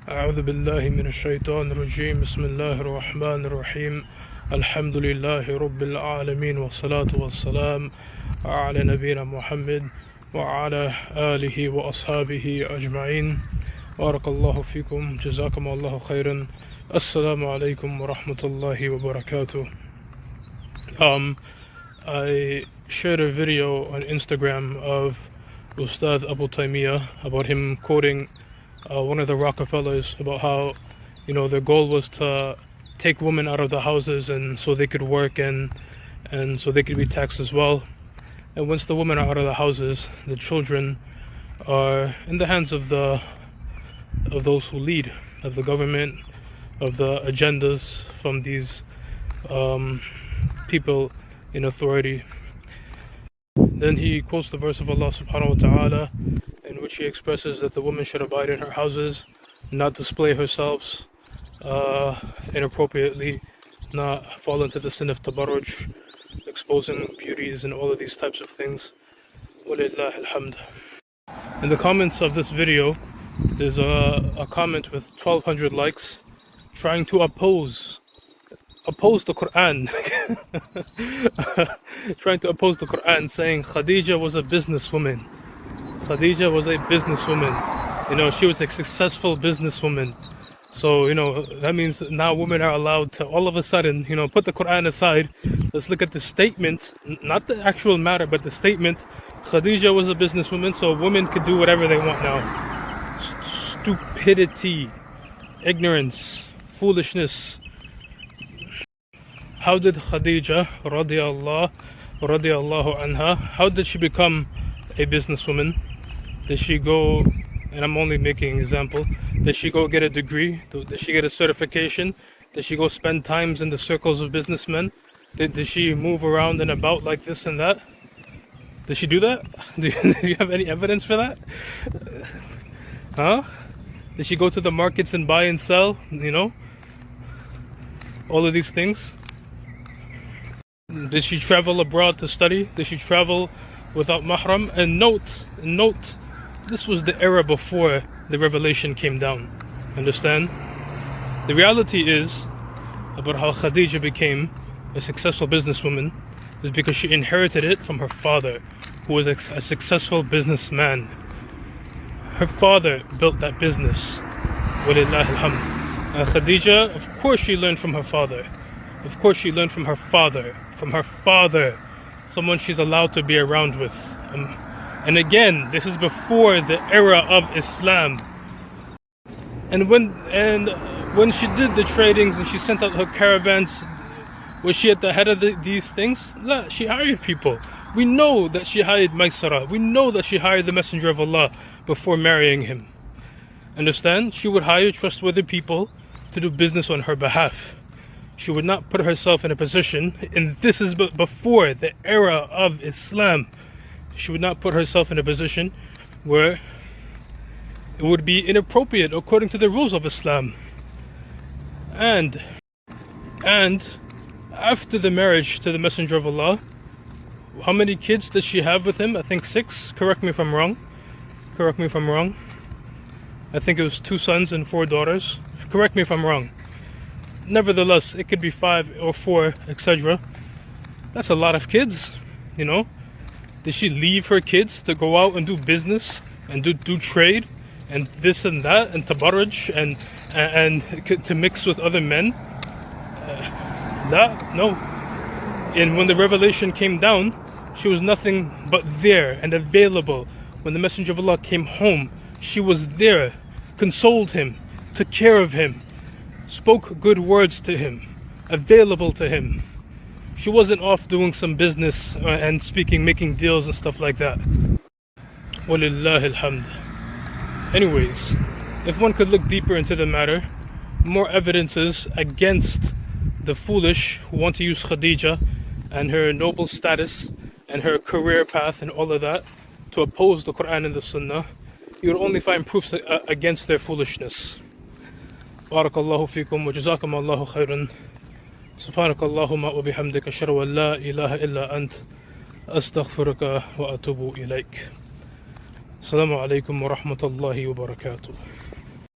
أعوذ بالله من الشيطان الرجيم بسم الله الرحمن الرحيم الحمد لله رب العالمين والصلاة والسلام على نبينا محمد وعلى آله وأصحابه أجمعين بارك الله فيكم جزاكم الله خيرا السلام عليكم ورحمة الله وبركاته. I shared a video on Instagram of Ustad Abu Taymiyyah about him quoting one of the Rockefellers about how, their goal was to take women out of the houses and so they could work and so they could be taxed as well. And once the women are out of the houses, the children are in the hands of those who lead, of the government, of the agendas from these people in authority. Then he quotes the verse of Allah subhanahu wa ta'ala, in which he expresses that the woman should abide in her houses, not display herself inappropriately, not fall into the sin of tabarruj, exposing beauties and all of these types of things. Walillah alhamd. In the comments of this video, there's a comment with 1,200 likes trying to oppose the Quran, trying to oppose the Quran, saying Khadijah was a businesswoman. Khadijah was a businesswoman. She was a successful businesswoman. So, that means now women are allowed to all of a sudden, put the Quran aside. Let's look at the statement, not the actual matter, but the statement. Khadijah was a businesswoman, so women could do whatever they want now. Stupidity, ignorance, foolishness. How did Khadijah radiallahu anha, how did she become a businesswoman? Did she go, and I'm only making an example, did she go get a degree? Did she get a certification? Did she go spend times in the circles of businessmen? Did she move around and about like this and that? Did she do that? Do you have any evidence for that? Huh? Did she go to the markets and buy and sell? All of these things? Did she travel abroad to study? Did she travel without mahram? And note, this was the era before the revelation came down. Understand? The reality is about how Khadijah became a successful businesswoman is because she inherited it from her father, who was a successful businessman. Her father built that business. Walillah alhamd. Khadijah, of course she learned from her father. Of course she learned from her father. Someone she's allowed to be around with. And again, this is before the era of Islam. And when she did the tradings and she sent out her caravans, was she at the head of these things? No, she hired people. We know that she hired Maysara. We know that she hired the Messenger of Allah before marrying him. Understand? She would hire trustworthy people to do business on her behalf. She would not put herself in a position, and this is before the era of Islam, she would not put herself in a position where it would be inappropriate according to the rules of Islam. And after the marriage to the Messenger of Allah, how many kids did she have with him? I think 6. Correct me if I'm wrong. I think it was 2 sons and 4 daughters. Correct me if I'm wrong. Nevertheless, it could be 5 or 4, etc. That's a lot of kids, Did she leave her kids to go out and do business and do trade and this and that and tabarruj and to mix with other men? No. And when the revelation came down, she was nothing but there and available. When the Messenger of Allah came home, she was there, consoled him, took care of him, spoke good words to him, available to him. She wasn't off doing some business and making deals and stuff like that. Walillah alhamd. Anyways, if one could look deeper into the matter, more evidences against the foolish who want to use Khadijah and her noble status and her career path and all of that to oppose the Quran and the Sunnah, you will only find proofs against their foolishness. Barakallahu fikum wa jazakum Allahu khairan. Subhanakallahumma wa bihamdika ashhadu an la ilaha illa ant astaghfiruka wa atubu ilaik. Assalamu alaikum wa rahmatullahi wa barakatuh.